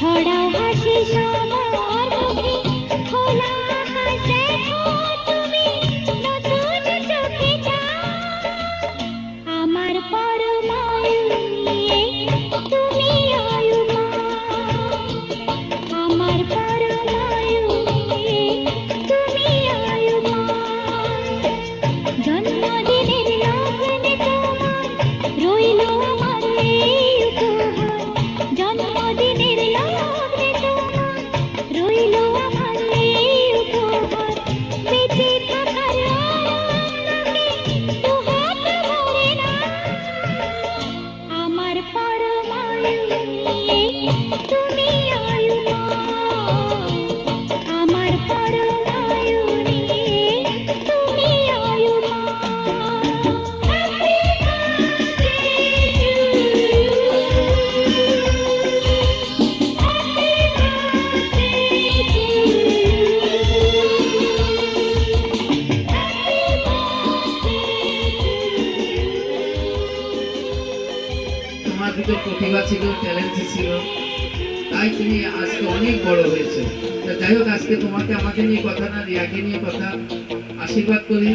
ছড়াও হাসি সবার মুখে, খোলা আকাশ দেখো তুমি, নতুন চোখে চাও। আমার পরমায়ু নিয়ে তুমি আয়ুমান, আমার পরমায়ু নিয়ে তুমি আয়ুমান। জন্মদিনের লগ্নে তোমার রইল আমার এই উপহার, জন্মদিনের লগ্নে তোমার রইল আমার এই উপহার। বেঁচে থাকার আনন্দকে দুহাত ভরে না, আমার পরমায়ু নিয়ে তুমি আয়ুমান, আমার পরমায়ু নিয়ে তুমি আয়ুমান। তোমার ভিতর প্রতিভা ছিল, ট্যালেন্ট ছিল, তাই তুমি আজকে অনেক বড় হয়েছে। যাই হোক, আজকে তোমাকে আমাকে নিয়ে কথা না, রিয়াকে নিয়ে কথা। আশীর্বাদ করি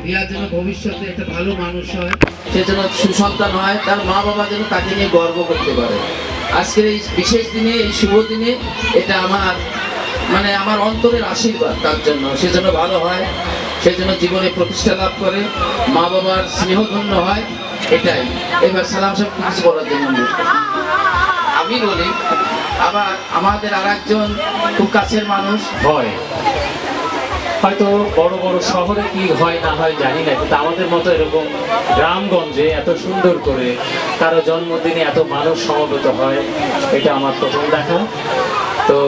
রিয়া যেন ভবিষ্যতে একটা ভালো মানুষ হয়, সে যেন সুসন্তান হয়, তার মা বাবা যেন তাকে নিয়ে গর্ব করতে পারে। আজকের এই বিশেষ দিনে, এই শুভ দিনে এটা আমার অন্তরের আশীর্বাদ তার জন্য। সে যেন ভালো হয়, সে যেন জীবনে প্রতিষ্ঠা লাভ করে, মা বাবার স্নেহধন্য হয়, এটাই। এবার সালাম সাহেব কিছু বলার জন্য আমি বলি। আবার আমাদের আর একজন খুব কাছের মানুষ হয়, হয়তো বড় বড় শহরে কি হয় না হয় জানি না, কিন্তু আমাদের মতো এরকম গ্রামগঞ্জে এত সুন্দর করে কারো জন্মদিনে এত মানুষ সমবেত হয়, এটা আমার প্রথম দেখা। তো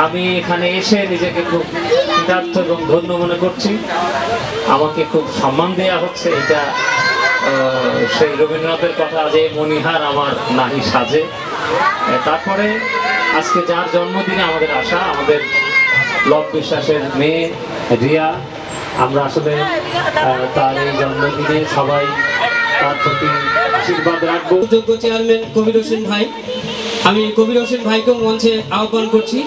আমি এখানে এসে নিজেকে খুব কৃতার্থ এবং ধন্য মনে করছি। আমাকে খুব সম্মান দেওয়া হচ্ছে, এটা সেই রবীন্দ্রনাথের কথা যে মণিহার আমার নাহি সাজে। তারপরে আজকে যার জন্মদিনে আমাদের আসা, আমাদের লব বিশ্বাসের মেয়ে রিয়া, আমরা আসলে তার এই জন্মদিনে সবাই তার প্রতি আশীর্বাদ রাখবো। যোগ্য চেয়ারম্যান কবির হোসেন ভাই, আমি কবির হোসেন ভাইকেও মঞ্চে আহ্বান করছি।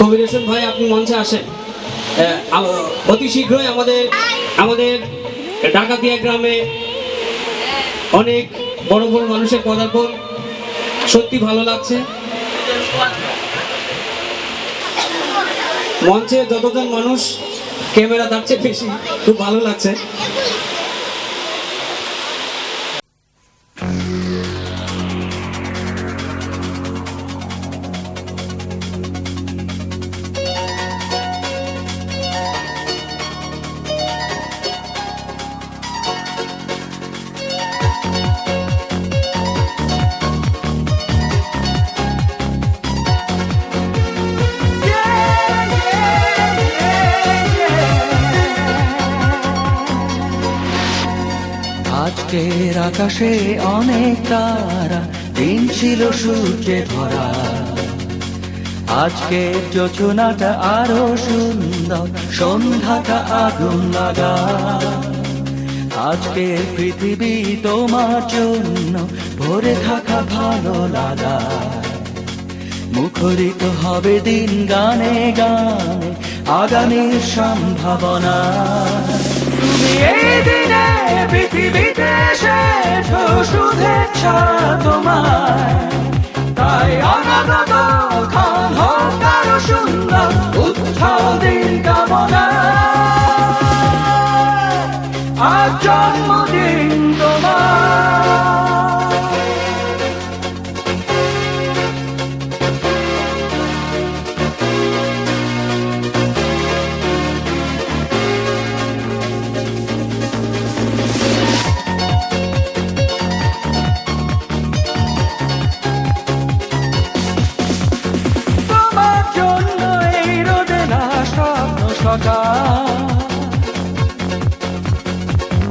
কবির হোসেন ভাই, আপনি মঞ্চে আসেন। অতি শীঘ্রই আমাদের ডাকাতিয়া গ্রামে অনেক বড় বড় মানুষের পদার্পণ, সত্যি ভালো লাগছে। মঞ্চে যতজন মানুষ, ক্যামেরা তার চেয়ে বেশি, খুব ভালো লাগছে। আজকের আকাশে অনেক তারা, দিন ছিল সূর্যে ভরা। আজকের যোজনাটা আরো সুন্দর, সন্ধ্যাটা আগুন লাগা। আজকের পৃথিবী তোমার জন্য ভরে থাকা ভালো লাগা। মুখরিত হবে দিন গানে গানে, আগামীর সম্ভাবনা। তুমি এই দিনে পৃথিবীতে এসেছো, শুভেচ্ছা তোমার। তাই অনাগত ক্ষণ হোক আরো সুন্দর, উৎসব দিন কামনা। আজ জন্মদিন তোমার।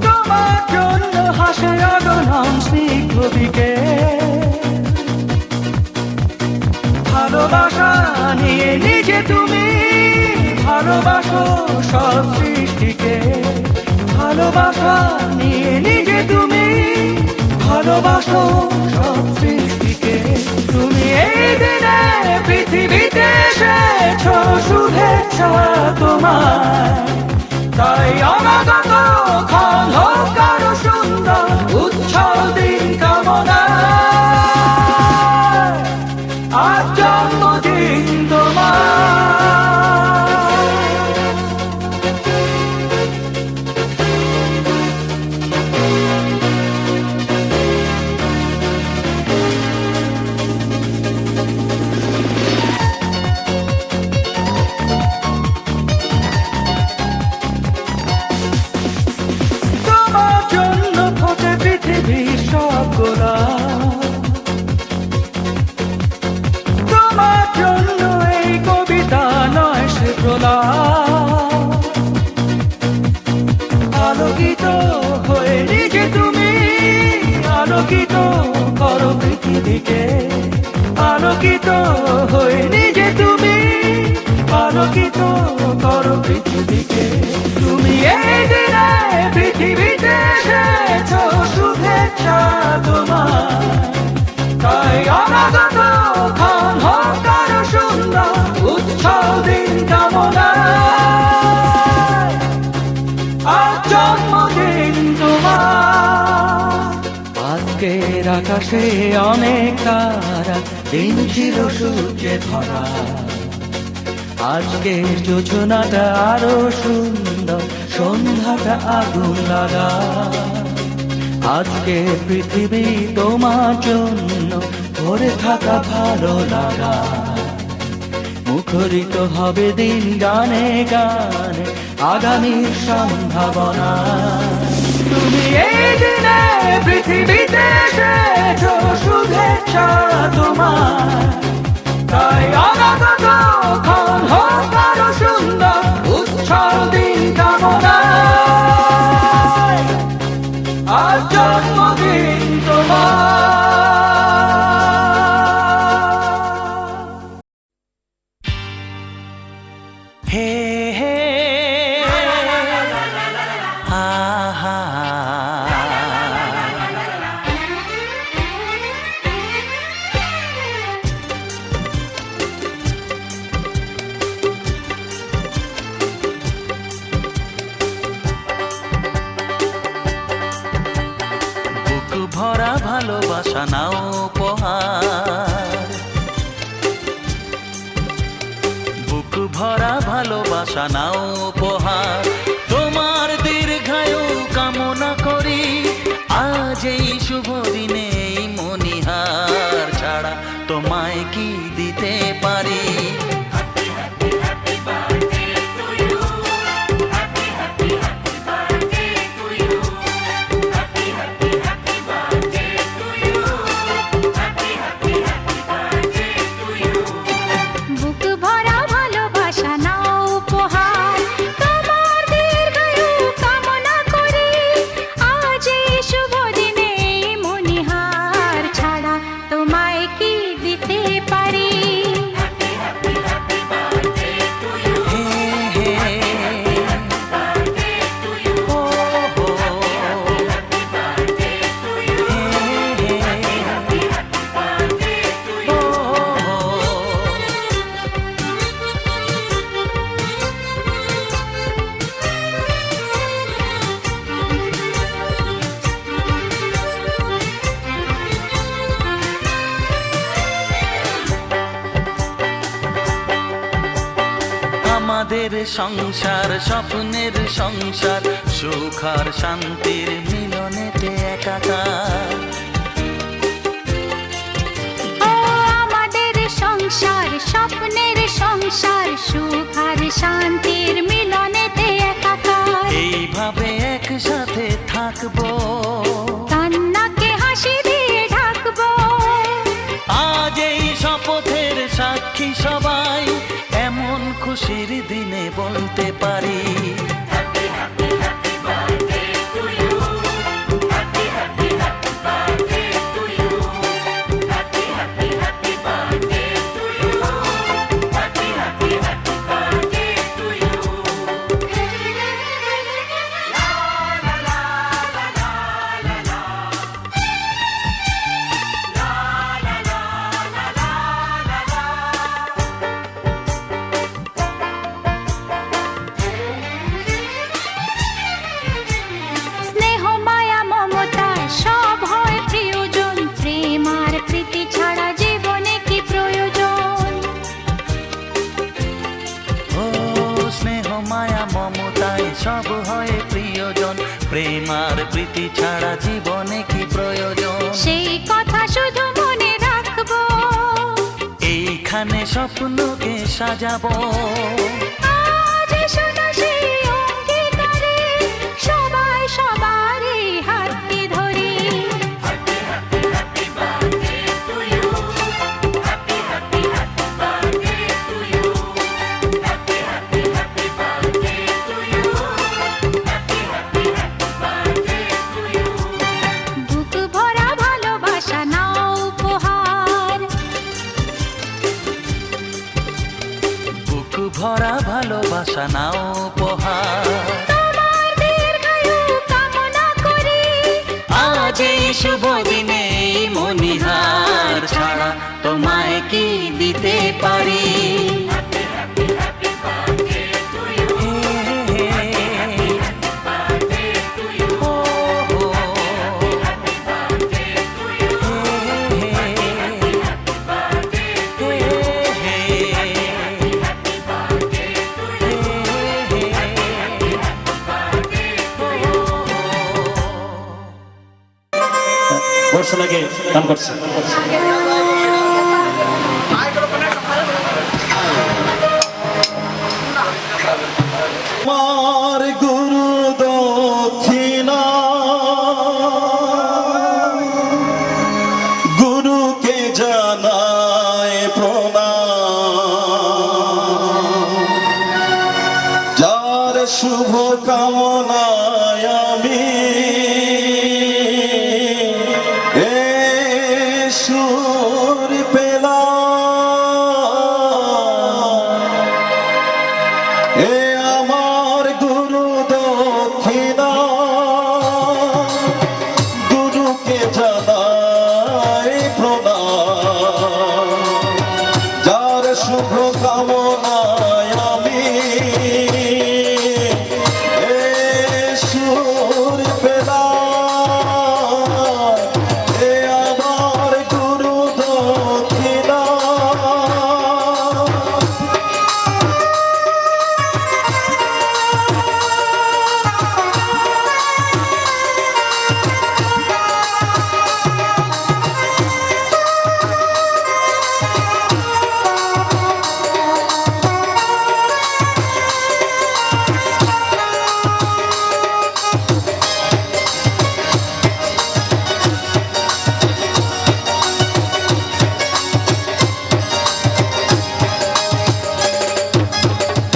তোমার জন্য হাসে অগণন স্নিগ্ধ বিকেল। ভালোবাসা নিয়ে নিজে তুমি ভালোবাসো সব সৃষ্টিকে। ভালোবাসা নিয়ে নিজে তুমি ভালোবাসো সব সৃষ্টিকে। তুমি এই দিনে পৃথিবী তোমায় তাই অনাগত ক্ষণ হোক আরো সুন্দর উচ্ছল দিন কামনা আজ জন্মদিন তোমার তোমার জন্য ফোটে পৃথিবীর সব গোলাপ তোমার জন্য এই কবিতা নয় সে প্রলাপ আলোকিত হয়ে নিজে তুমি আলোকিত করো পৃথিবীকে আলোকিত হয়ে নিজে তুমি আলোকিত করো পৃথিবীকে তুমি এই দিনে পৃথিবীতে এসেছো শুভেচ্ছা তোমার তাই অনাগত ক্ষণ হোক আরো সুন্দর উচ্ছল দিন কামনা আজ জন্মদিন তোমার আজকের আকাশে অনেক তারা দিন ছিল সূর্যে ভরা আজকের যোজনাটা আরো সুন্দর সন্ধ্যাটা আগুন লাগা আজকে পৃথিবী তোমার জন্য ভরে থাকা ভালো লাগা মুখরিত হবে দিন গানে গানে আগামীর সম্ভাবনা তুমি এই দিনে পৃথিবীতে এসেছো শুভেচ্ছা তোমার তাই অনাগত ক্ষণ হোক আরো সুন্দর উচ্ছল দিন কামনা আজ জন্মদিন তোমার হে হে আহা ভরা ভালোবাসা নাও উপহার বুক ভরা ভালোবাসা নাও উপহার তোমার দীর্ঘায়ু কামনা করি আজ এই শুভ দিনে এই মনিহার ছাড়া তোমায় কি দিতে পারি বুক ভরা ভালোবাসা নাও উপহার তোমার দীর্ঘায়ু কামনা করি আজ এই শুভ দিনে মনিহার ছাড়া তোমায় কি দিতে পারি আমাদের সংসার স্বপ্নের সংসার সুখ আর শান্তির মিলনেতে একাকার ও আমাদের সংসার স্বপ্নের সংসার সুখ আর শান্তির মিলনেতে একাকার এইভাবে একসাথে থাকবো কান্নাকে হাসি দিয়ে ঢাকবো আজ এই শপথের সাক্ষী সবাই এমন খুশির দিনে বলতে পারি প্রেম আর প্রীতি ছাড়া জীবনে কি প্রয়োজন? সেই কথা শুধু মনে রাখবো, এইখানে স্বপ্নকে সাজাবো। আজ শোনো সেই অঙ্গীকারে, সবাই সবারই হাতটি ধরি। বুক ভরা ভালোবাসা নাও উপহার, বুক ভরা ভালোবাসা নাও উপহার। তোমার দীর্ঘায়ু কামনা করি। আজ এই শুভ দিনে মনিহার ছাড়া তোমায় কি দিতে পারি? ঘোষণাকে দান করছে। আমার গুরু দক্ষিণা, গুরুকে জানায় প্রণাম, যার শুভ কামনায় আমি সুর পেলাম। এ আমার গুরু দক্ষিণা, গুরুকে জানাই প্রণাম, যার শুভ কামনায় আমি সুর পেলাম। এ আমার গুরু দক্ষিণা।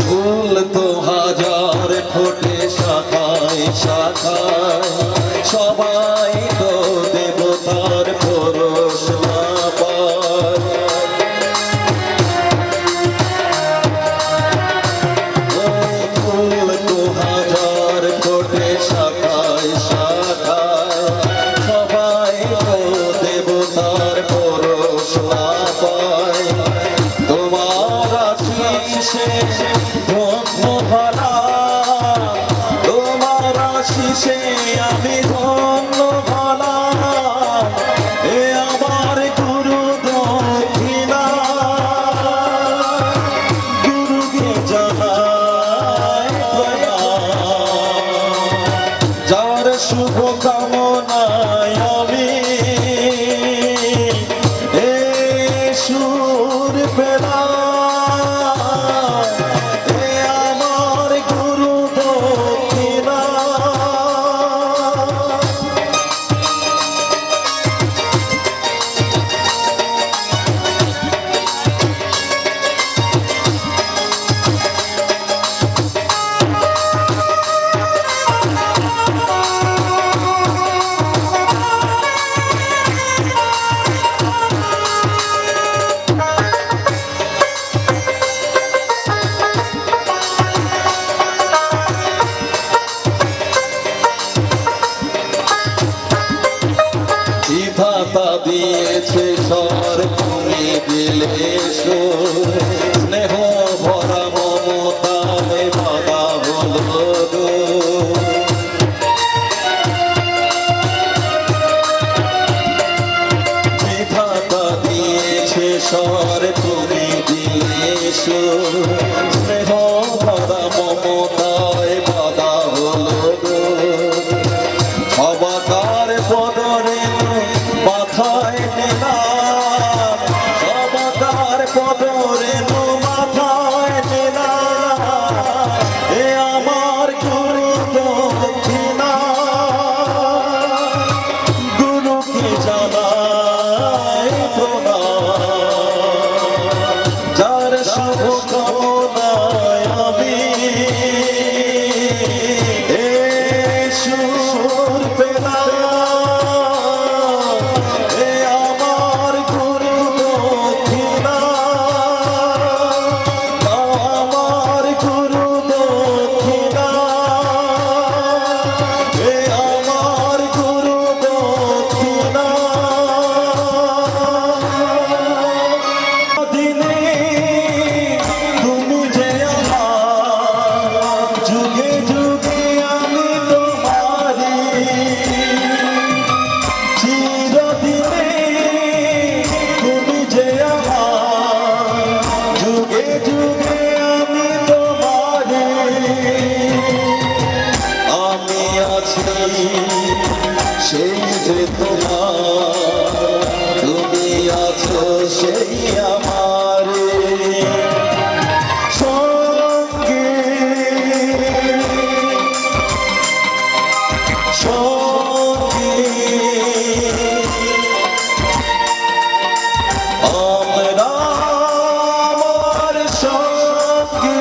ফুল তো হাজার ফোটে শাখায় শাখায়, সবাই তো দেবতার পরশ না পায়। ফুল তো হাজার ফোটে শাখায় শাখায়, সবাই তো দেবতার পরশ না পায়। তোমার আশিসে ধন্য ভরা, তোমার আশিসে আমি ধন্য ভরা। এ আমার গুরু দক্ষিণা, গুরুকে জানাই প্রণাম, যার শুভ কামনায় আমি সুর পেলাম। এ আমার গুরু দক্ষিণা। বিধাতা দিয়েছে স্বর, তুমি দিলে সুর, স্নেহ ভরা মমতায় বাধা হলো দূর। বিধাতা দিয়েছে স্বর, তুমি দিলে সুর, স্নেহ ভরা মমতায় বাধা হলো দূর। দিয়েছে তোমার তুমি আছো সেই আমারে সঙ্গে সঙ্গে আমরা আমার সঙ্গে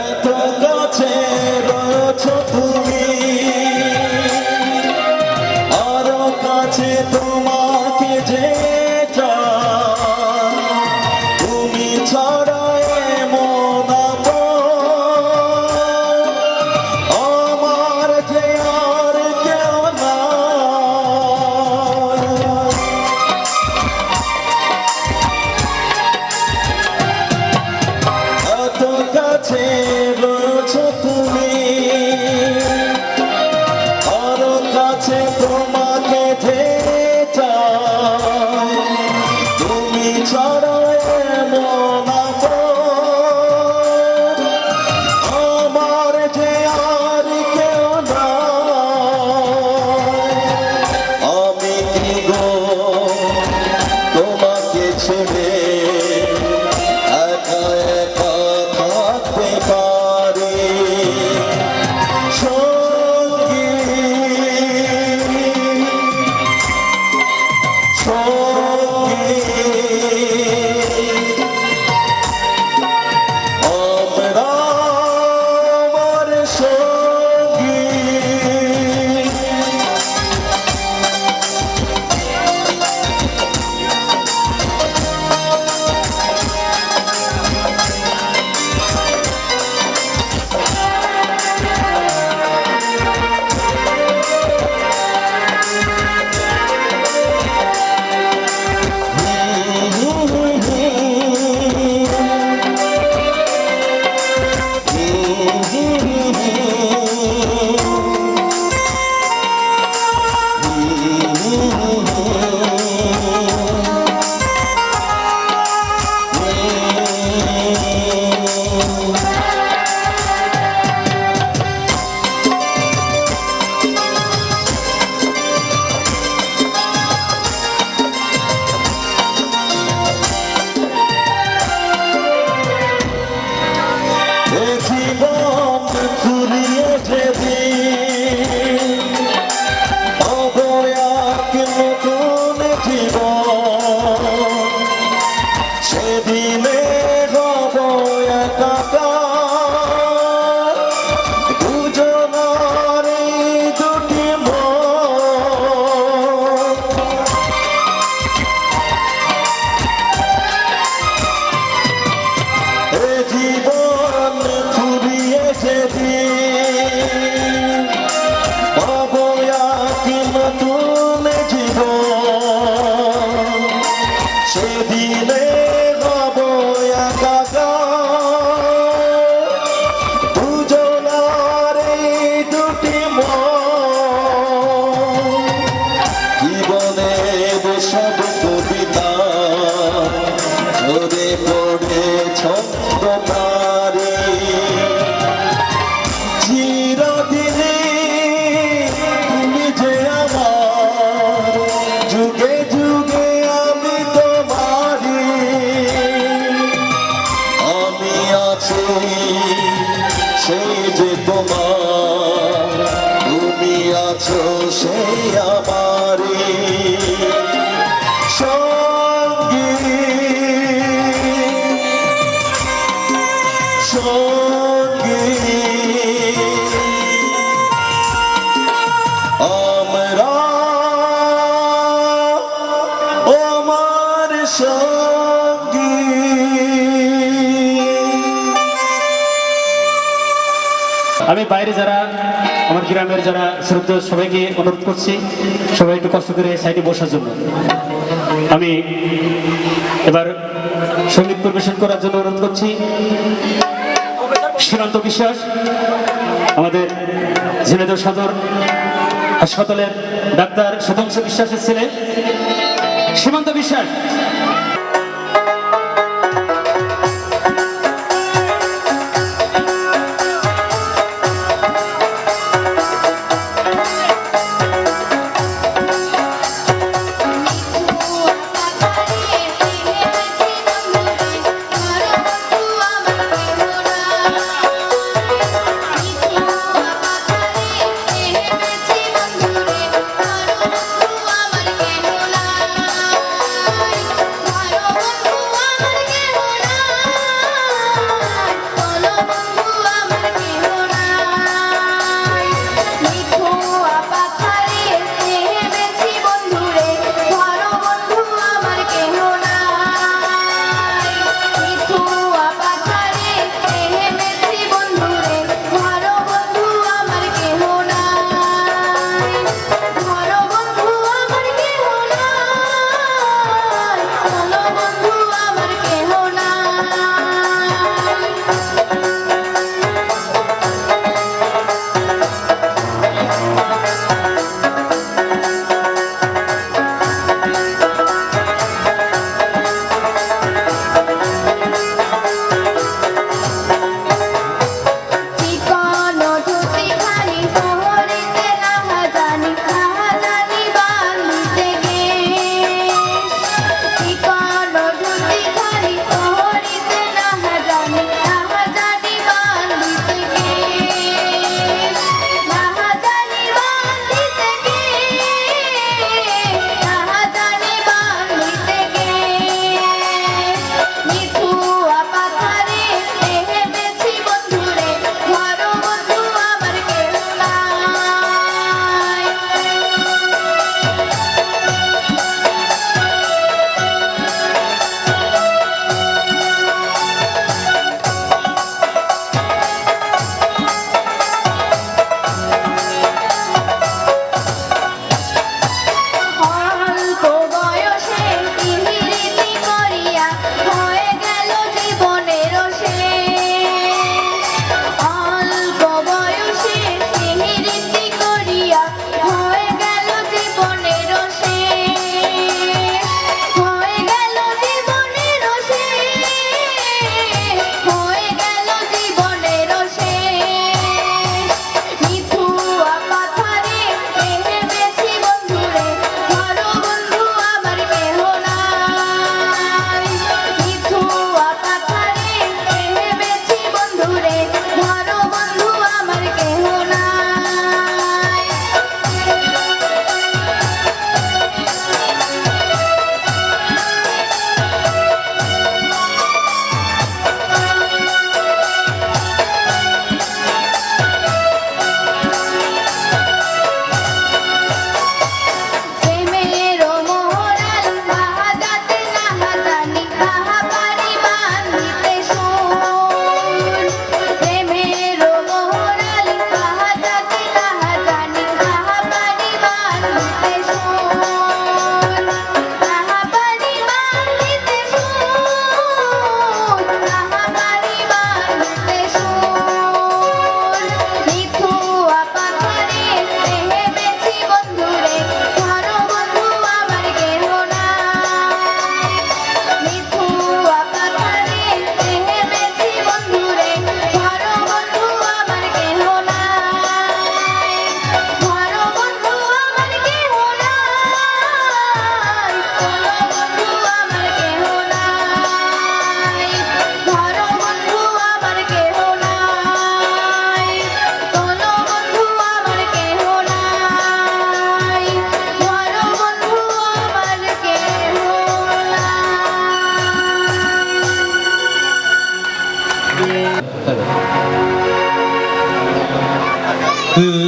এত কাছে রয়েছো তুমি আরো কাছে তোমাকে যে চাই তুমি ছাড়া এমন আমার যে আর কেউ নাই এত কাছে রয়েছো তুমি আরো কাছে তোমাকে যে চাই তুমি ছাড়া এমন আমার যে আর কেউ নাই আমি কি গো তোমাকে ছেড়ে একা একা থাকতে পারি সঙ্গী সঙ্গী আমরা আমার সঙ্গী জীবন ফুরিয়ে যেদিন পাবো এক নতুন জীবন সেদিনে হব একাকার দুজনার এই দুটি মন এ জীবন ফুরিয়ে যেদিন পাবো এক নতুন জীবন সেদিনে হব একাকার দুজনার এই দুটি মন জীবনের সব কবিতা ঝরে পড়ে ছন্দ নারী চিরদিনে তুমি যে আমার যুগে যুগে আমি তোমারি আমি আছি সেই যে তোমার তুমি আছো সেই আমারি সঙ্গী সঙ্গী আমরা আমার সঙ্গী আমি বাইরে যারা আমার গ্রামের যারা শ্রদ্ধা সবাইকে অনুরোধ করছি সবাই একটু কষ্ট করে সাইডে বসার জন্য। আমি এবার সঙ্গীত পরিবেশন করার জন্য অনুরোধ করছি সীমান্ত বিশ্বাস, আমাদের ঝিনাইদহ সদর হাসপাতালের ডাক্তার সুধাংশু বিশ্বাসের ছেলে সীমান্ত বিশ্বাস।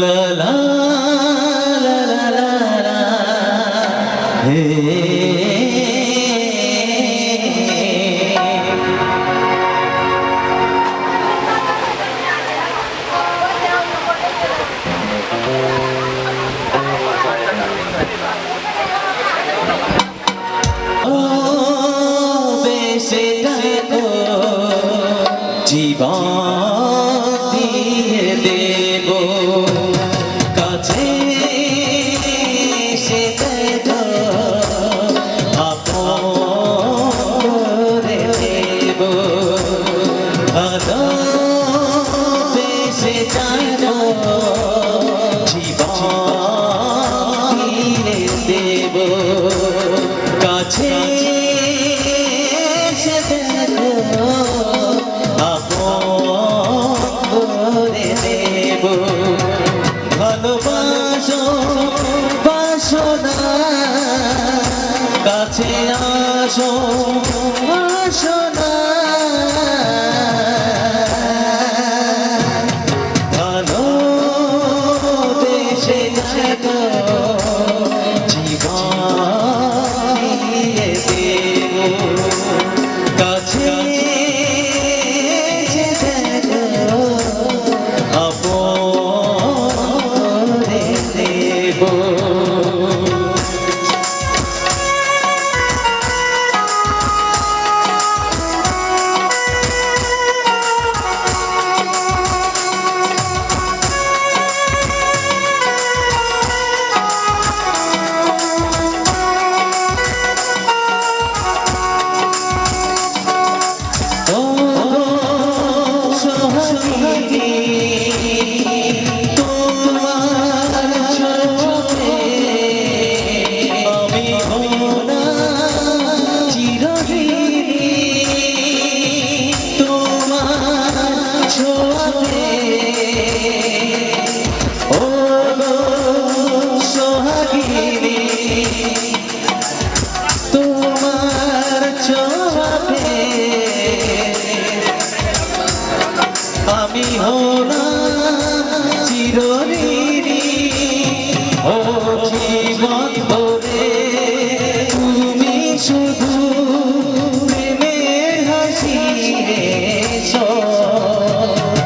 লা লা লা লা লা লা হে জীবন দিয়ে দেব কাছে এসে দেখো আপন করে দেব ভালোবেসে জানো জীবন দিয়ে দেব কাছে এসে দেখো করে দেব ভালোবাসো বাসনা কাছে আসো বাসনা ভালোবেসে দেখো জীবন দিয়ে দেব কাছে আমি হলাম চিরঋণী ও জীবন ধরে তুমি শুধু প্রেমের হাসি এসো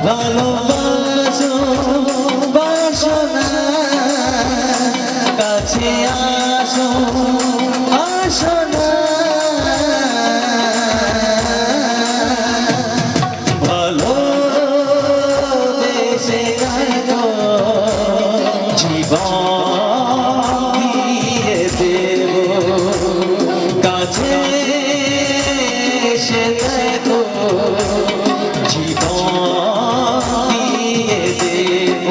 ভালোবাসো বাসনা কাছে আসো আসো না জীবন দিয়ে দেব কাছে এসে দেখো জীবন দিয়ে দেব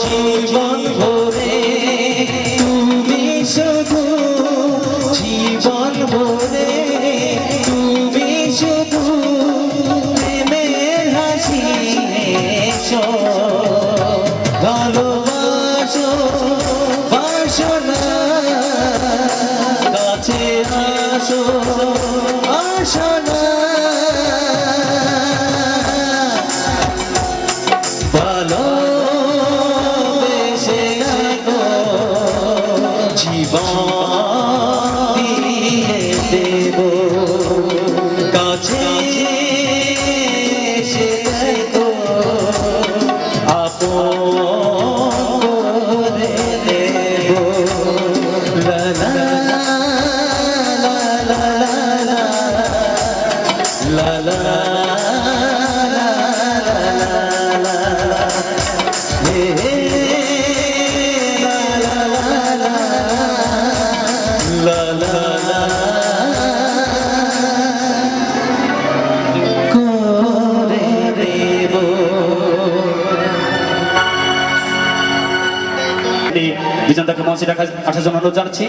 জীবন ভরে তুমি শুধু জীবন ভরে তুমি শুধু প্রেমের হাসি এসো ভালোবাসো বাসনা কাছে আসো আসো না জীবন দিয়ে দেব কাছে এসে দেখো আপন করে দেব লা লা লা লা লা লা বিজনদাকে মঞ্চে আসার জন্য অনুরোধ জানাচ্ছি।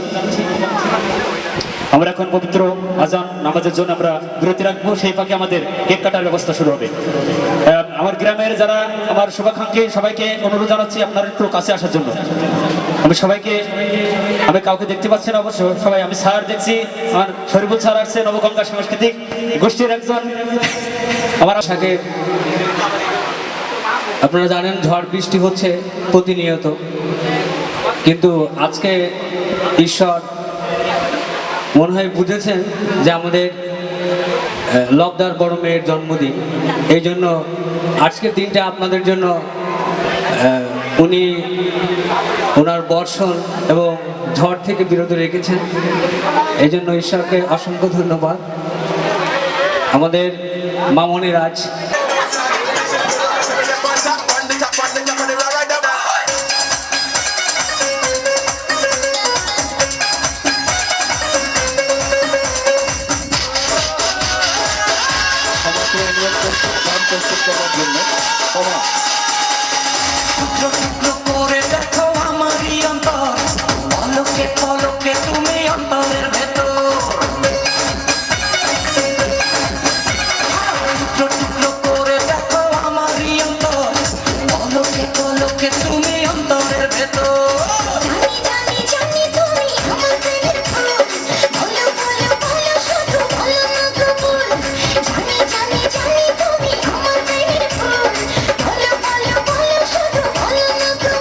আমরা এখন পবিত্র আজান নামাজের জন্য আমরা বিরতি রাখবো, সেই ফাঁকে আমাদের কেক কাটার ব্যবস্থা শুরু হবে। আমার গ্রামের যারা আমার শুভাকাঙ্ক্ষী সবাইকে অনুরোধ জানাচ্ছি আপনারা একটু কাছে আসার জন্য। আমি কাউকে দেখতে পাচ্ছি না অবশ্য, সবাই আমি স্যার দেখছি, আমার শরীফুল স্যার আসছে নবগঙ্গা সাংস্কৃতিক গোষ্ঠীর একজন আমার আশাকে আপনারা জানেন ঝড় বৃষ্টি হচ্ছে প্রতিনিয়ত, কিন্তু আজকে ঈশ্বর মনে হয় বুঝেছেন যে আমাদের লবদার বড় মেয়ের জন্মদিন, এই জন্য আজকের দিনটা আপনাদের জন্য উনি ওনার বর্ষণ এবং ঝড় থেকে বিরত রেখেছেন, এই জন্য ঈশ্বরকে অসংখ্য ধন্যবাদ। আমাদের মামনি রাজ টুকরো করে দেখো আমারই অন্তর, পলকে পলকে তুমি অন্তরের ভেতর। টুকরো করে দেখো আমারই অন্তর, পলকে পলকে তুমি অন্তরের ভেতর। জানি জানি জানি তুমি আমার প্রেমের ফুল, বলো বলো বলো শুধু বলো না কবুল। জানি জানি জানি তুমি আমার প্রেমের ফুল, বলো বলো বলো শুধু বলো না কবুল।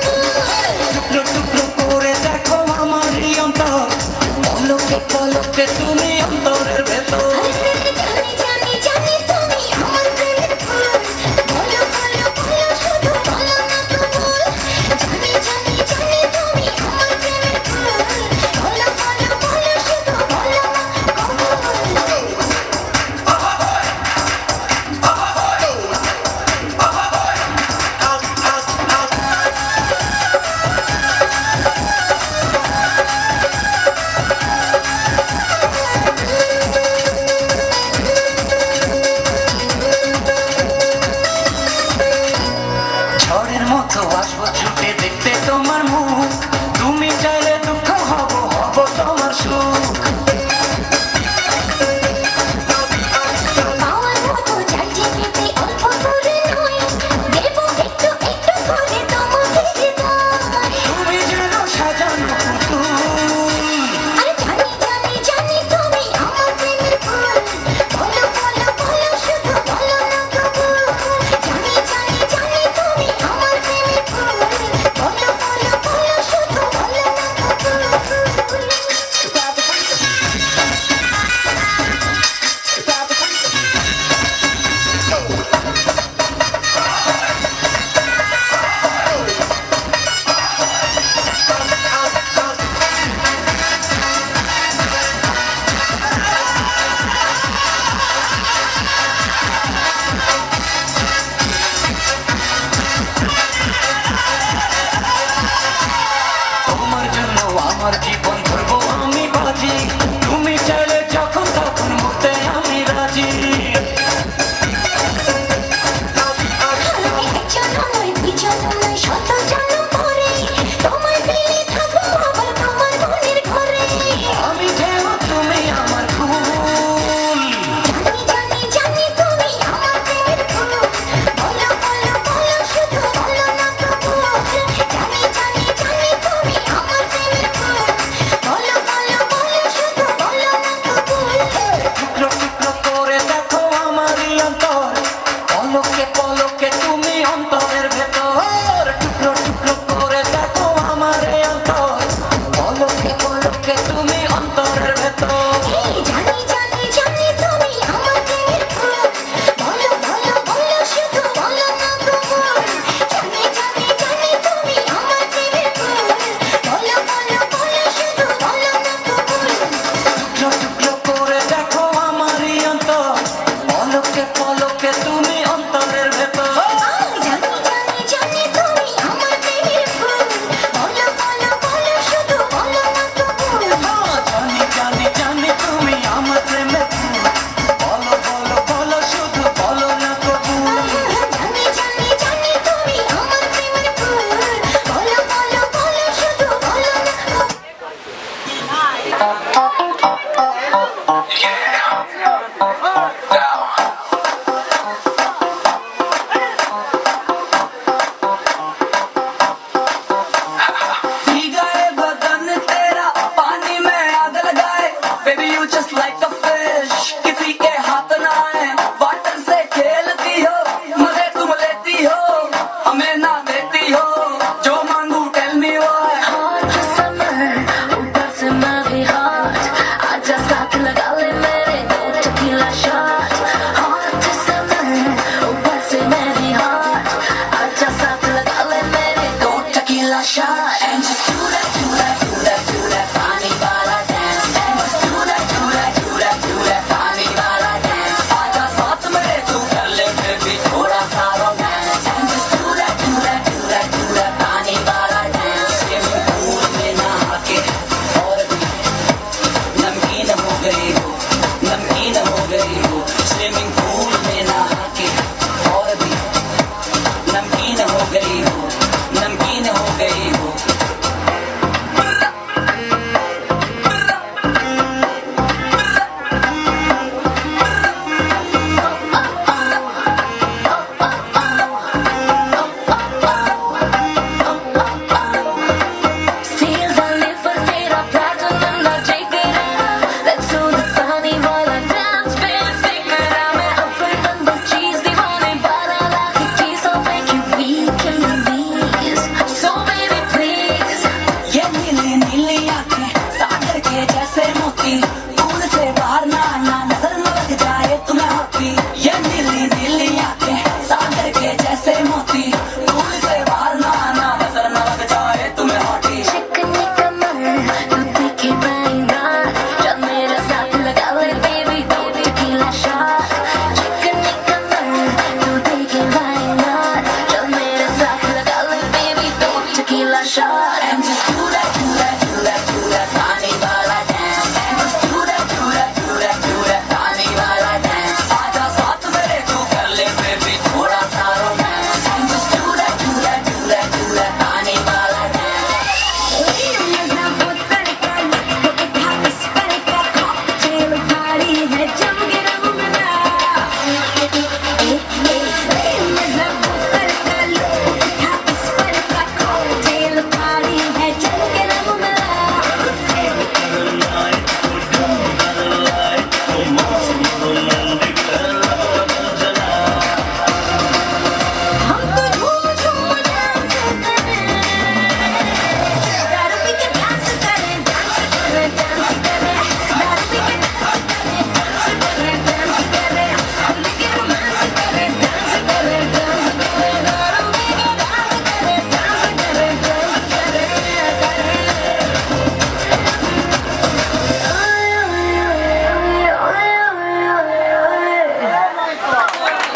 भीगा है बदन तेरा पानी में आग लगाए baby you just like a fish किसी के हाथ ना आए वाटर से खेलती हो मजे तुम लेती हो हमें ना देती हो जो मांगू tell me why hot summer ऊपर से मैं भी हॉट आजा साथ लगा ले मेरे दो टकीला शॉट हॉट समर ऊपर से मैं भी हॉट आजा साथ लगा ले मेरे दो tequila shot and just do that, do that, do that, do that पानी वाला dance and just do that, do that, do that, do that पानी वाला dance आजा साथ मेरे तू कर ले baby थोड़ा सा romance and just do that, do that, do that, do that पानी वाला dance swimming pool में नहा के और भी नमकीन हो गई हो नमकीन हो गई हो swimming pool में नहा के और भी नमकीन हो गई हो नमकीन हो गई हो Steal the liver तेरा प्यार नन्ना जिगरा Let's do the पानी वाला dance बेफिक्रा मैं upper number cheese दीवाने 12 लाख की चीज़ों make you weak in the knees So baby please ये नीली नीली आंखें सागर के जैसे मोती दूर से बाहर ना आना नजर न लग जाए तुम्हें होती ये नीली नीली आंखें सागर के जैसे मोती दूर से बाहर ना आना नजर न लग जाए तुम्हें होती चिकनी कमर तू दिखे पाएगा जब मेरे साथ लगा ले baby दो tequila shot चिकनी कमर तू दिखे पाएगा जब मेरे साथ लगा ले baby दो tequila shot and just do that, do that, do that, do that पानी वाला dance and just do that, do that, do that, do that पानी वाला dance आजा साथ मेरे तू कर ले baby थोड़ा सा romance and just do that, do that, do that, do that पानी वाला dance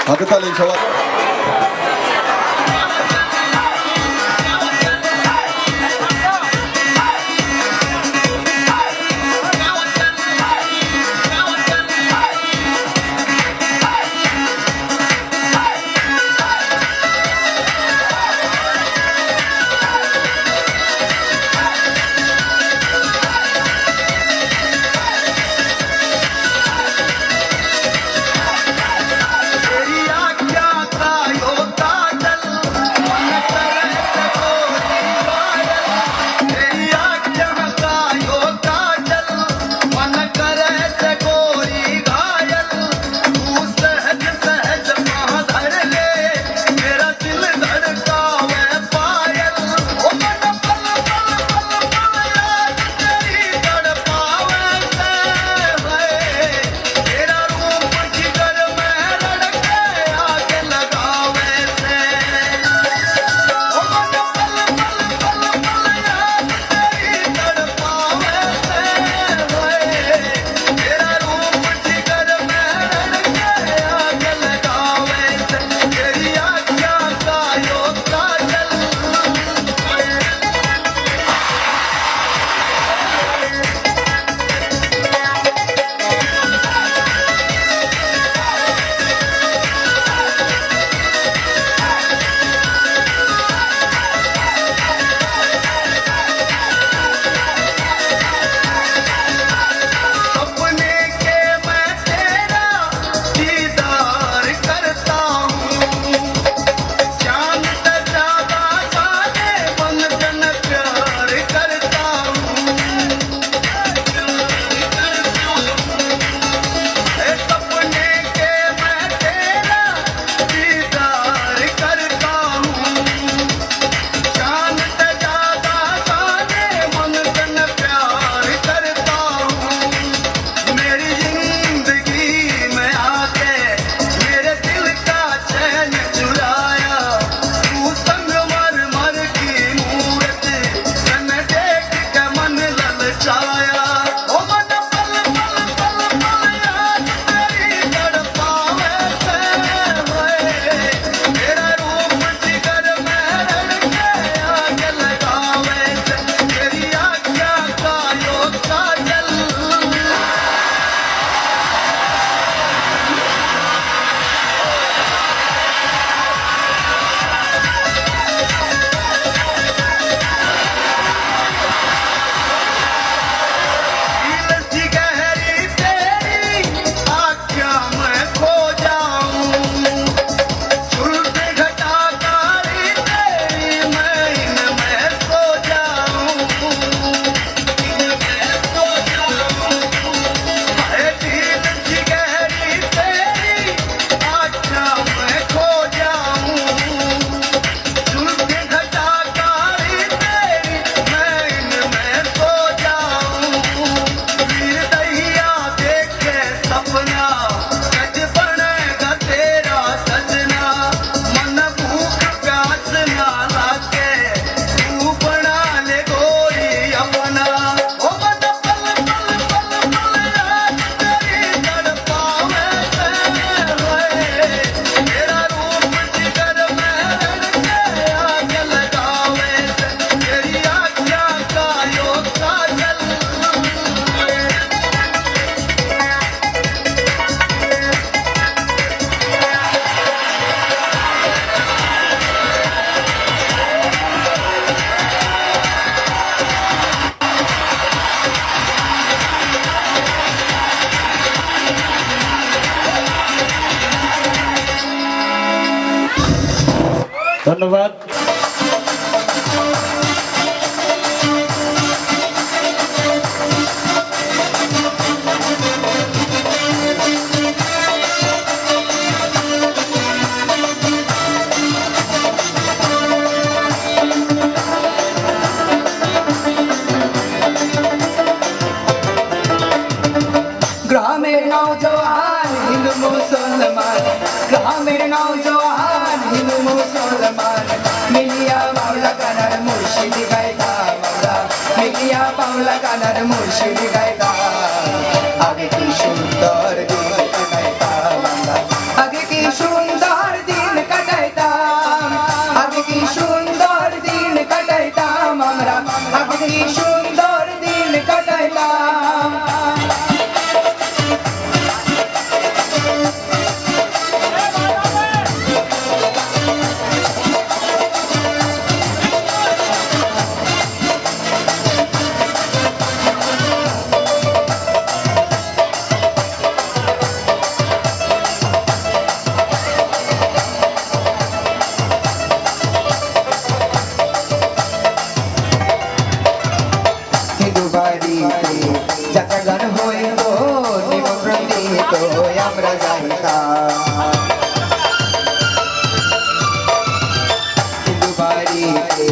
হাতে তালি সবাই तेरी आँख क्या ধন্যবাদ। গ্রামের নওজওয়ান হিন্দু মুসলমান, গ্রামের নওজওয়ান হিন্দু মুসলমান, মিলিয়া বাউলা কানার মুর্শিদ গায়তা বাউলা, মিলিয়া বাউলা কানার মুর্শিদ গায়তা। আগে কি সুন্দর দিন কাটাইতাম আমরা, আগে কি সুন্দর দিন কাটাইতাম, আগে কি সুন্দর দিন কাটাইতাম আমরা, আগে কি সুন্দর দিন কাটাইতাম। হিন্দু বাড়িতে যাত্রা গান হইতো, নিমন্ত্রণ দিত আমরা যাইতাম। হিন্দু বাড়িতে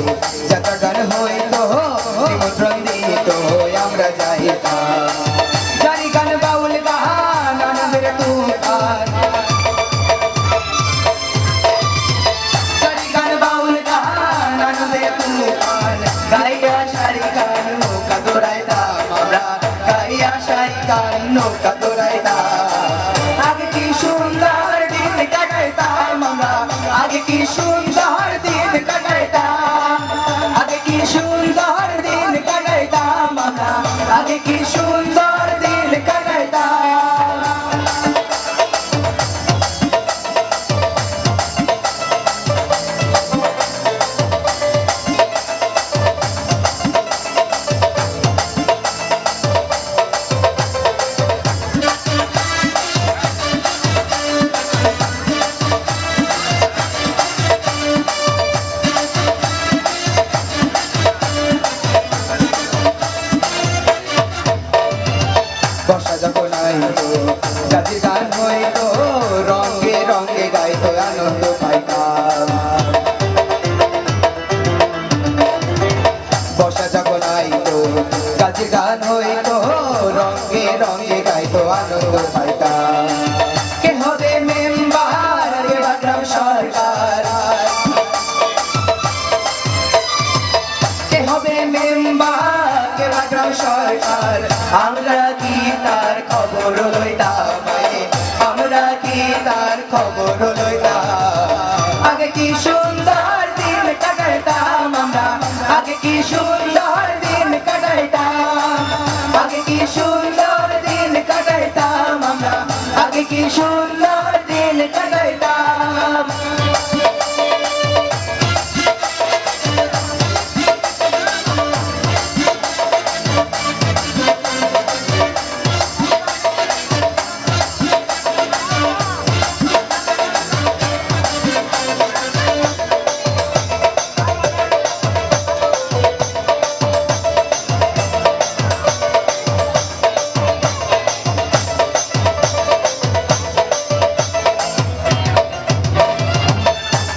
যাত্রা গান হইতো, নিমন্ত্রণ দিত আমরা যাইতাম। জারি গান বাউল গান আনন্দের তুফান, জারি গান বাউল গান আনন্দের তুফান, গাইয়া সারি গান নৌকা দৌড়াইতাম আমরা, গাইয়া সারি গান নৌকা দৌড়াইতাম। আগে কি সুন্দর দিন কাটাইতাম আমরা, আগে কি সুন্দর দিন কাটাইতাম, আগে কি সুন্দর দিন কাটাইতাম আমরা, আগে কি সুন্দর দিন কাটাইতাম। বর্ষা যখন আইতো জাতির গান হইতো, রঙে রঙে গাইতো আনন্দ পাইতাম। বর্ষা যখন আইতো জাতির গান হইতো, রঙে রঙে গাইতো আনন্দ পাইতাম। কে হবে মেম্বার কে বাগ্রাম সরকার, কে হবে মেম্বার কে বাগ্রাম সরকার, আমরা কি তার খবর লইতাম, আমরা কি তার খবর লইতাম। আগে কি সুন্দর দিন কাটাইতাম আমরা, আগে কি সুন্দর দিন কাটাইতাম, আগে কি সুন্দর দিন কাটাইতাম আমরা, আগে কি সুন্দর দিন কাটাইতাম।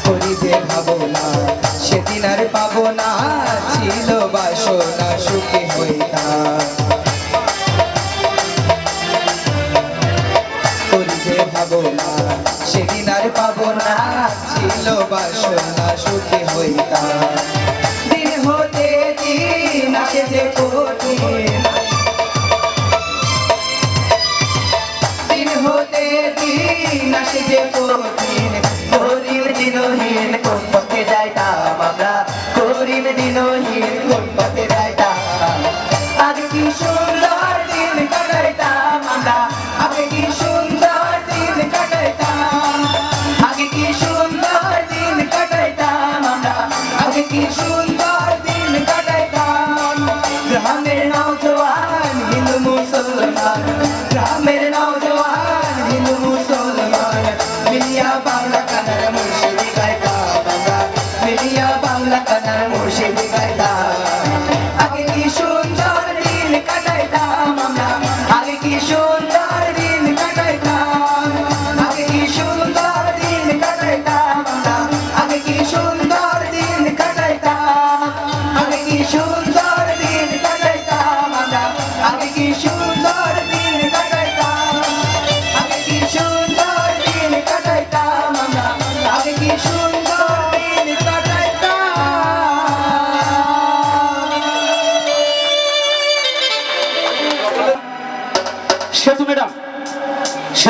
করি যে ভাবনা সেদিন আর পাবো না, ছিল বাসনা সুখী হইতাম। করি যে ভাবনা সেদিন আর পাবো না, ছিল বাসনা সুখী হইতাম। দিন হতে দিন আসে যে কঠিন, দিন হতে দিন আসে যে কঠিন, গরিব দিনহীন কোন পথে যাইতাম আমরা, গরিব দিনহীন কোন পথে যাইতাম। আগে কি সুন্দর দিন কাটাইতাম আমরা, আগে কি সুন্দর দিন কাটাইতাম, আগে কি সুন্দর দিন কাটাইতাম আমরা, আগে কি সুন্দর দিন কাটাইতাম। গ্রামের নওজওয়ান হিন্দু মুসলমান, গ্রামের নওজওয়ান হিন্দু মুসলমান, মিলিয়া বাংলা কানার মুর্শিদ গাইতাম আমরা,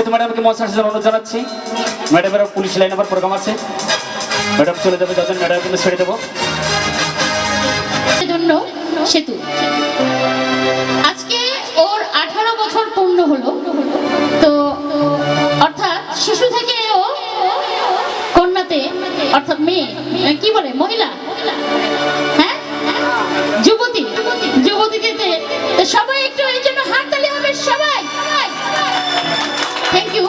সেতু ম্যাডামকে মঞ্চে আসার জন্য অনুরোধ জানাচ্ছি। ম্যাডামের পুলিশ লাইন আবার প্রোগ্রাম আছে, ম্যাডাম চলে যাবে, যখন ম্যাডাম কিন্তু ছেড়ে দেবো। জন্য সেতু আজকে ওর 18 বছর পূর্ণ হলো, তো অর্থাৎ শিশু থেকে ও কন্যাতে অর্থাৎ মেয়ে কি বলে মহিলা, হ্যাঁ যুবতী, যুবতীতে সবাই একটু এই জন্য হাততালি হবে সবাই। Thank you.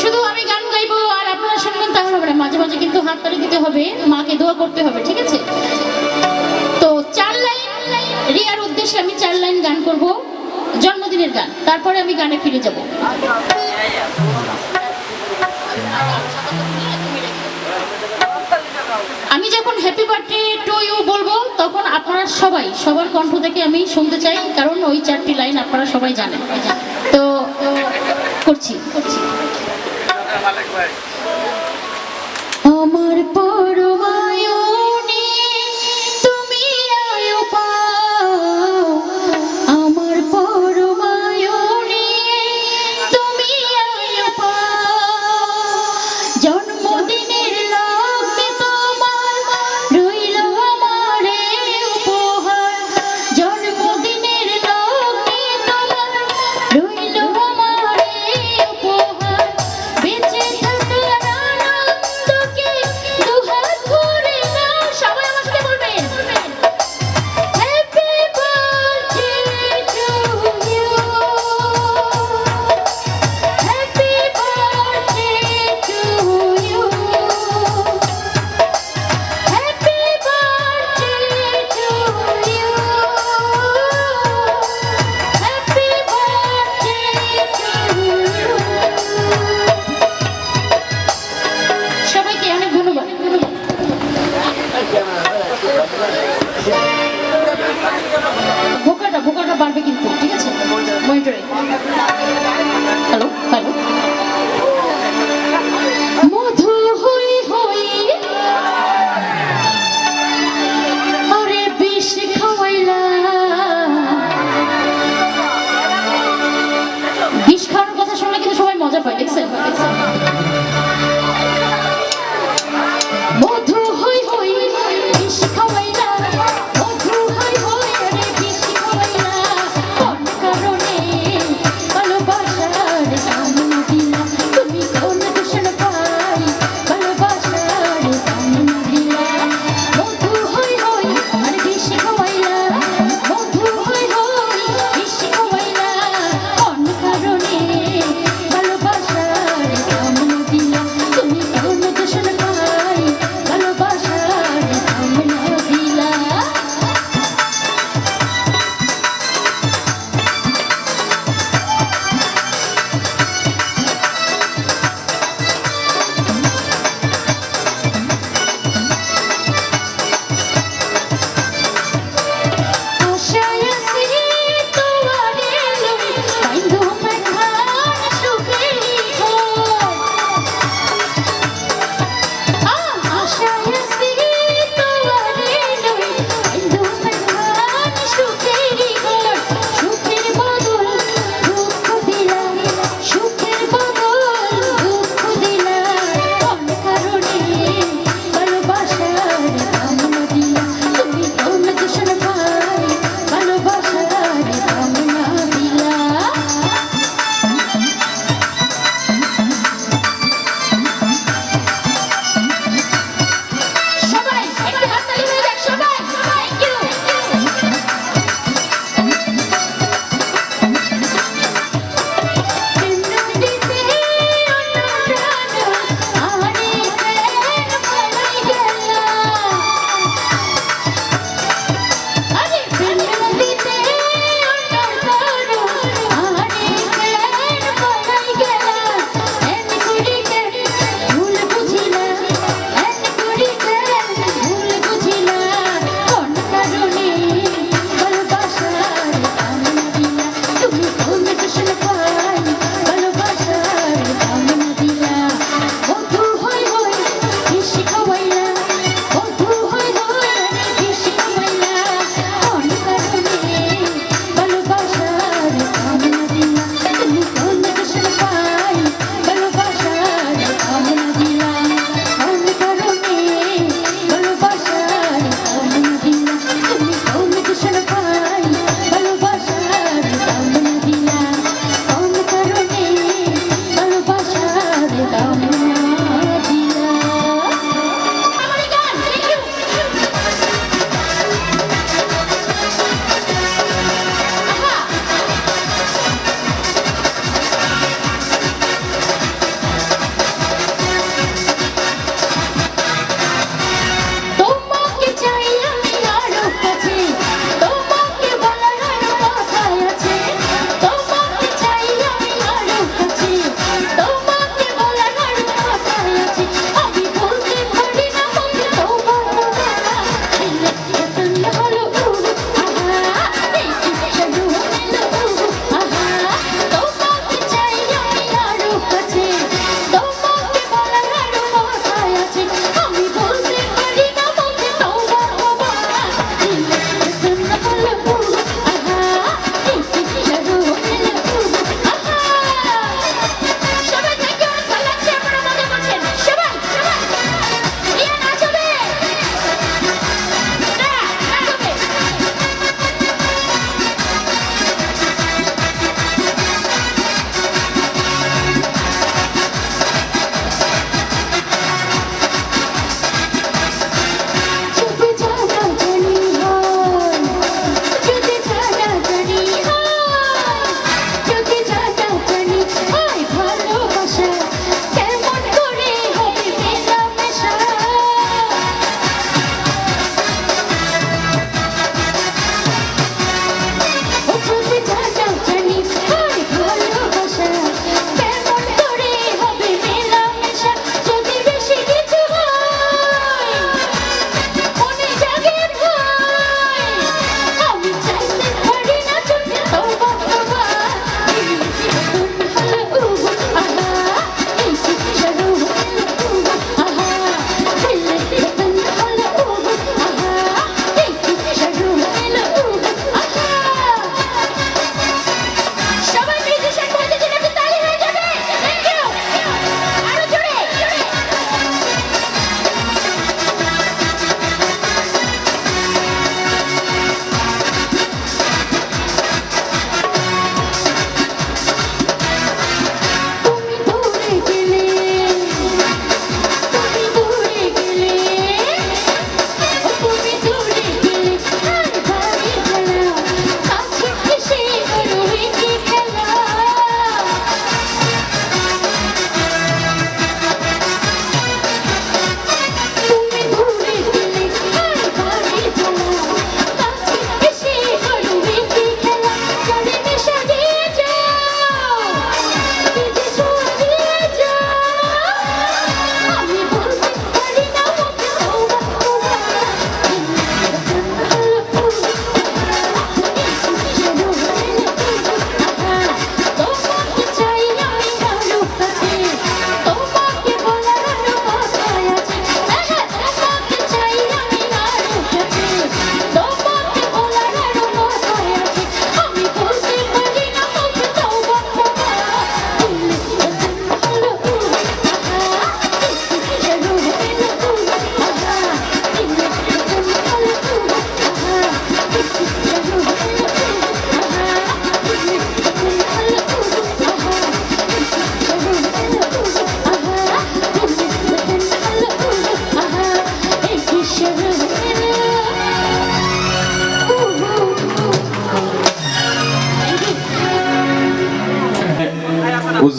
শুধু আমি গান গাইবো আর আপনারা শুনবেন তা হবে না, মাঝে মাঝে কিন্তু হাততালি দিতে হবে, মাকে দোয়া করতে হবে, ঠিক আছে? তো 4 লাইন রিয়ার উদ্দেশ্যে আমি 4 লাইন গান করব, জন্মদিনের গান, তারপরে আমি গানে ফিরে যাব। আমি যখন হ্যাপি বার্থডে টু ইউ বলবো তখন আপনারা সবাই সবার কণ্ঠ থেকে আমি শুনতে চাই, কারণ ওই 4টি লাইন আপনারা সবাই জানেন। তো করছি। আমার পরমায়ুনি তুমি আয়ু পাও, আমার পরমায়ুনি তুমি আয়ু পাও, জন্মদিনের লগ্নে তোমার রইল আমার উপহার, জন্মদিনের লগ্নে তোমার রইল আমার উপহার, বেঁচে থাকার আনন্দকে দুহাত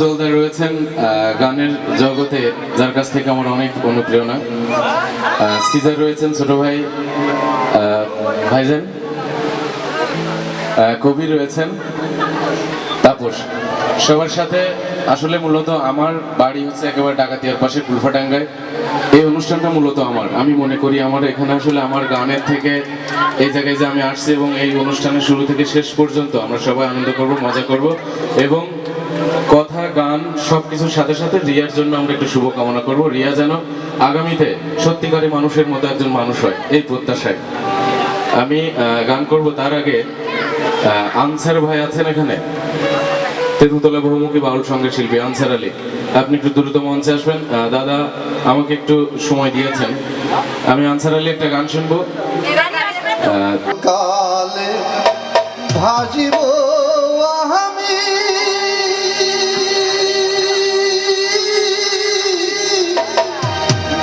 উজ্জ্বলদা রয়েছেন গানের জগতে, যার কাছ থেকে আমার অনেক অনুপ্রেরণা। সিজার রয়েছেন ছোট ভাই ভাইজান, কবি রয়েছেন তাপস। সবার সাথে আসলে মূলত আমার বাড়ি হচ্ছে একেবারে ডাকাতিয়ার পাশে কুলফাডাঙ্গায়। এই অনুষ্ঠানটা মূলত আমার, আমি মনে করি আমার এখানে আসলে আমার গানের থেকে এই জায়গায় যে আমি আসছি এবং এই অনুষ্ঠানের শুরু থেকে শেষ পর্যন্ত আমরা সবাই আনন্দ করব, মজা করব এবং কথা গান সবকিছুর সাথে সাথে রিয়ার জন্য আমরা একটু শুভকামনা করব। রিয়া যেন আগামীতে সত্যিকারী মানুষের মতো একজন মানুষ হয়, এই প্রত্যাশায় আমি গান করব। তার আগে আনসার ভাই আছেন এখানে, তেঁতুতলা বহুমুখী বাউল সঙ্গীত শিল্পী আনসার আলী, আপনি একটু দ্রুত মঞ্চে আসবেন। দাদা আমাকে একটু সময় দিয়েছেন, আমি আনসার আলী একটা গান শুনবো। কালে ভাজিব আমি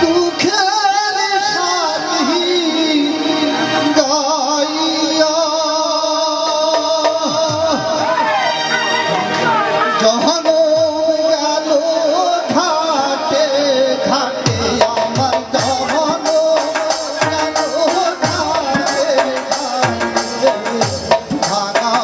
দুঃখের সাথী গাইয়া, যখন গেল ঘাটে ঘাটে আমার, যখন গেল ঘাটে ঘাটে ভাঙা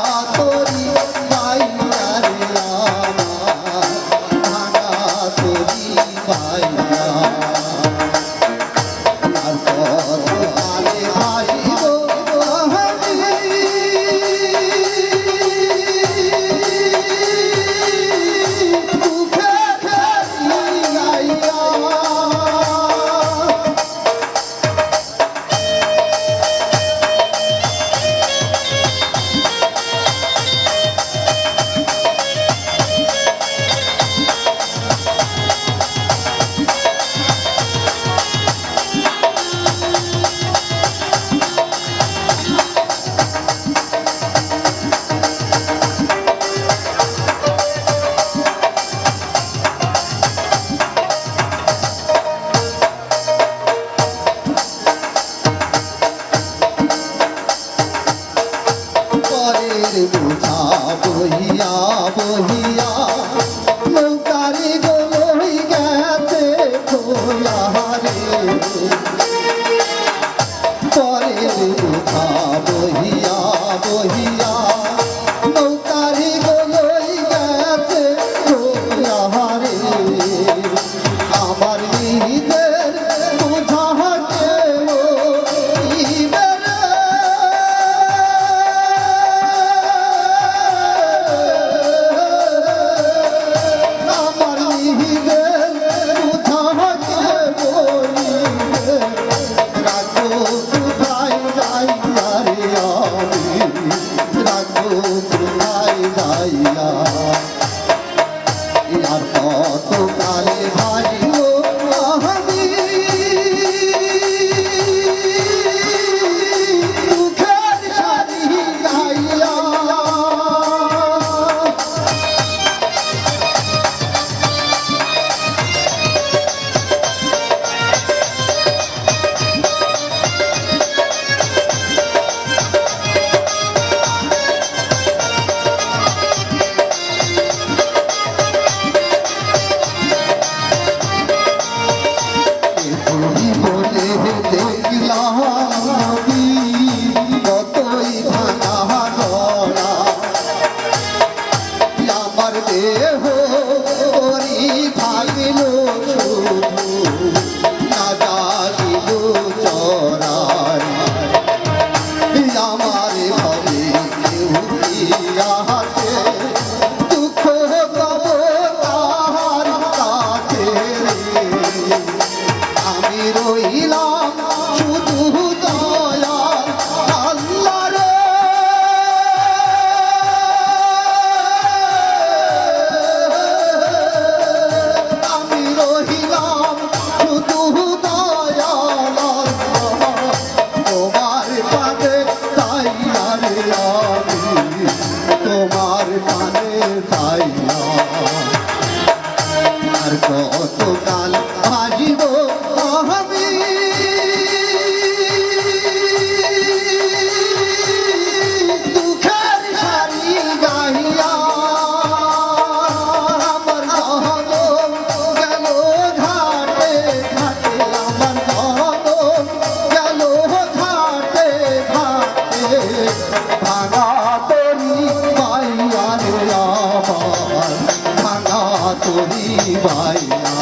বাইনা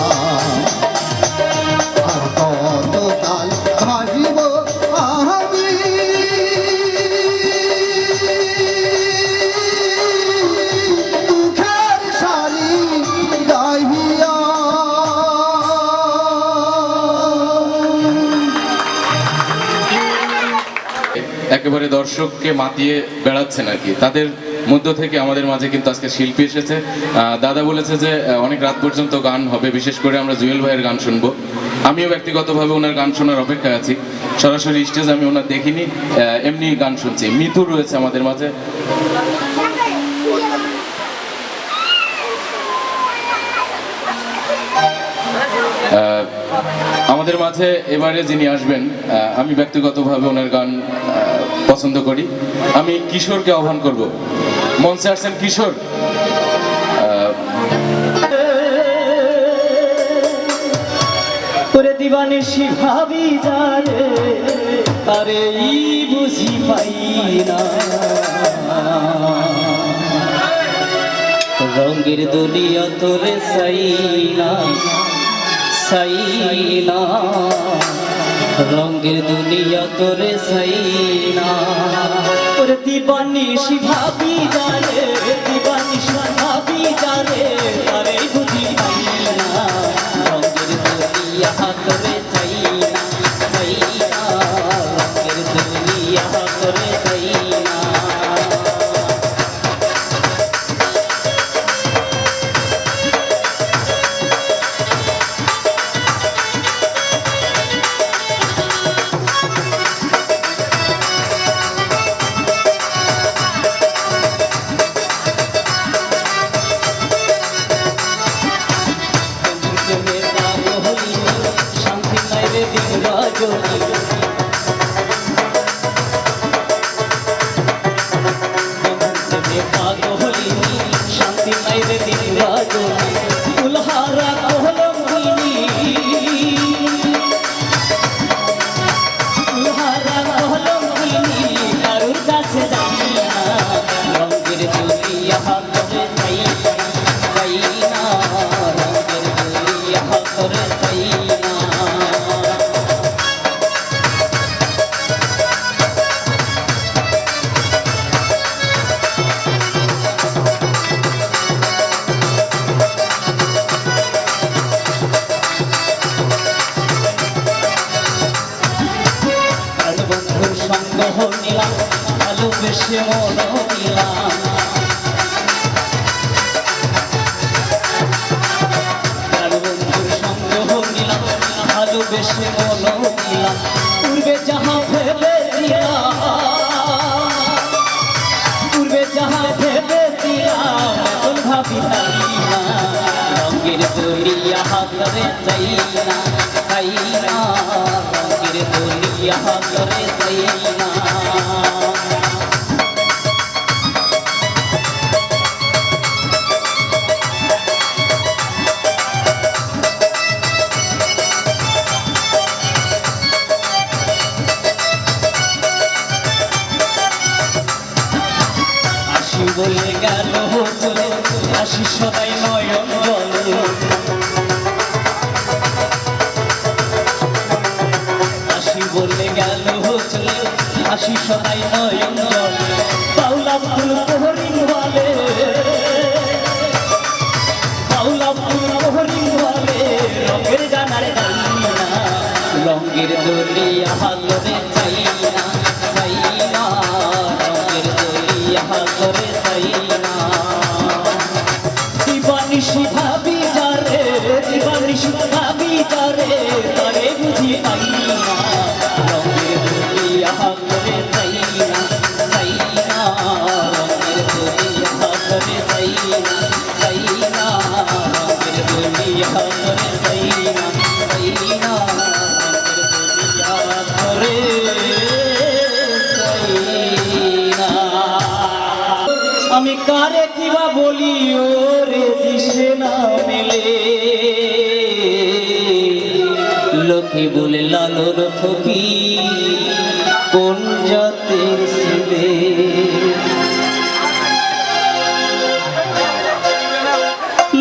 আর কতকাল হাসিব আমি দুঃখের শাড়ি গাইয়া একেবারে দর্শককে মাতিয়ে বেড়াচ্ছেন আর কি। তাদের মধ্য থেকে আমাদের মাঝে কিন্তু আজকে শিল্পী এসেছে। দাদা বলেছে যে অনেক রাত পর্যন্ত গান হবে, বিশেষ করে আমরা জুয়েল ভাইয়ের গান শুনবো। আমিও ব্যক্তিগতভাবে ওনার গান শোনার অপেক্ষায় আছি। সরাসরি স্টেজ আমি ওনার দেখিনি, এমনি গান শুনছি। মিতু রয়েছে আমাদের মাঝে। আমাদের মাঝে এবারে যিনি আসবেন, আমি ব্যক্তিগতভাবে ওনার গান পছন্দ করি। আমি কিশোরকে আহ্বান করব। মঞ্চে আসছেন কিশোর। ওরে দিবানিশি ভাবি যারে তারে ই বুঝি পাই না রঙের দুনিয়া তোরে সাইনা সাইনা রঙের দুনিয়া তোরে সাইনা ওরে দিবানিশি ভাবি যারে দিবানিশি ভাবি যারে তারে বুঝি পাই না রঙের দুনিয়া তোরে সাইনা সাইনা রঙের দুনিয়া তোরে সাইনা শান্তি নাই রে দিন রজনী শান্তি নাই রে দিন রজনী উলহারা কলমিনী উলহারা কলমিনী কারুর কাছে যাই না রঙের দুনিয়া তোরে চাই না রঙের দুনিয়া তোরে চাই না বন্ধুর সঙ্গ নিলাম ভালোবেসে মন নিলাম বন্ধুর সঙ্গ নিলাম ভালোবেসে মন নিলাম পূর্বে যাহা ভেবে দিলাম পূর্বে যাহা ভেবে দিলাম এখন ভাবি না রঙের দুনিয়া হাতরে চাই না চাই না রঙের দুনিয়া হাতরে চাই না আসি বলে গেল চলে আসি সদাই নয়ন বলে আসি বলে গেল চলে আসি সদাই নয়ন বলে বাউলা ফুল প্রহরিন বলে বাউলা ফুল প্রহরিন বলে রঙের গানার গাই না রঙের দুনিয়া হাতরে চাই না চাই না রঙের দুনিয়া হাতরে চাই না দিবানিশি ভাবি যারে দিবানিশি ভাবি যারে তারে বুঝি পাই না রঙের দুনিয়া হাতরে চাই না চাই না রঙের দুনিয়া হাতরে চাই না চাই না রঙের দুনিয়া হাতরে চাই না চাই না আমি কারে কিবা বলি ওরে দিশে না মেলে লোকে বলে লালর ফকি কোন জাতের ছেলে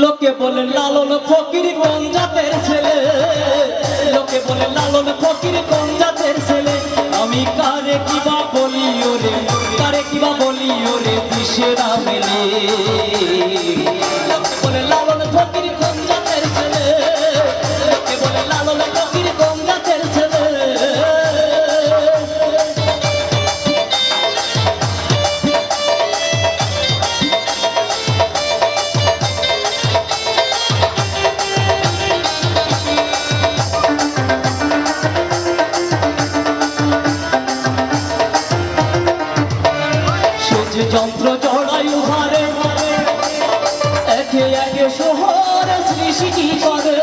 লোকে বলে লালন ফকির কোন জাতের ছেলে, লোকে বলে লালন ফকির কোন জাতের ছেলে, আমি কারে কিবা বলি ওরে, কারে কিবা বলি ওরে দিশে না মেলে। লোকে বলে লালন ফকির কোন জাতের ছেলে, লোকে বলে লালন ফকির কোন জাতের ছেলে। যন্ত্র জড়ায়ু হারে একে একে শহর সৃষ্টি করে,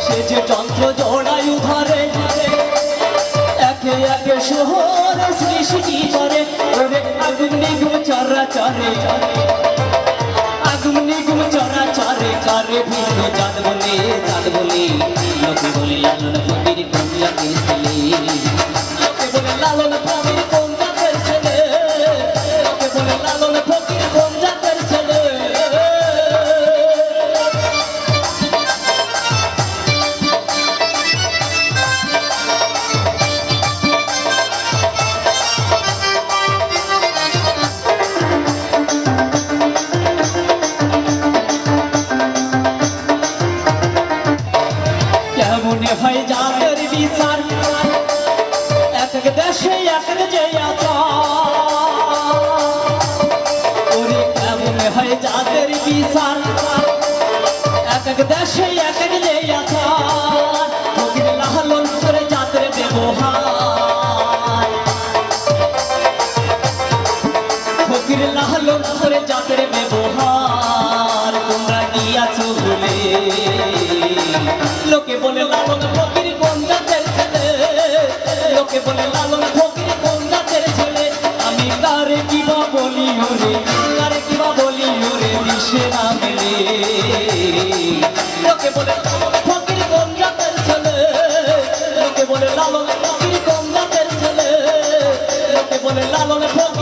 সে যে যন্ত্র জড়ায়ু ধরে একে একে শহর সৃষ্টি করে, ওরে আগুন নিগুম চরা চরে, আগুন নিগুম চরা চরে করে ভিড় জাত বলে, জাত বলে লোকে বলে লালন ফকির কোন জাতের ছেলে, লোকে বলে লালন ফকির কোন জাতের ছেলে, লোকে বলে লালন ফকির কোন জাতের ছেলে। কেমনে হয় জাতের বিচার এক এক দেশে এক এক যে ওরে, কেমনে হয় জাতের বিচার এক এক দেশে এক এক যে ফকির লালন করে জাতের ব্যবহার, ফকির লালন করে জাতের ব্যবহার তোমরা গিয়াছো বলে, লোকে বলে লালন ফকির কোন জাতের ছেলে, লোকে বলে লালন ফকির কোন জাতের ছেলে, আমি কারে কিবা বলি ওরে, কারে কিবা বলি ওরে দিশে না মেলে। লোকে বলে লালন ফকির কোন জাতের ছেলে, লোকে বলে লালন ফকির কোন জাতের ছেলে, লোকে বলে লালন ফকির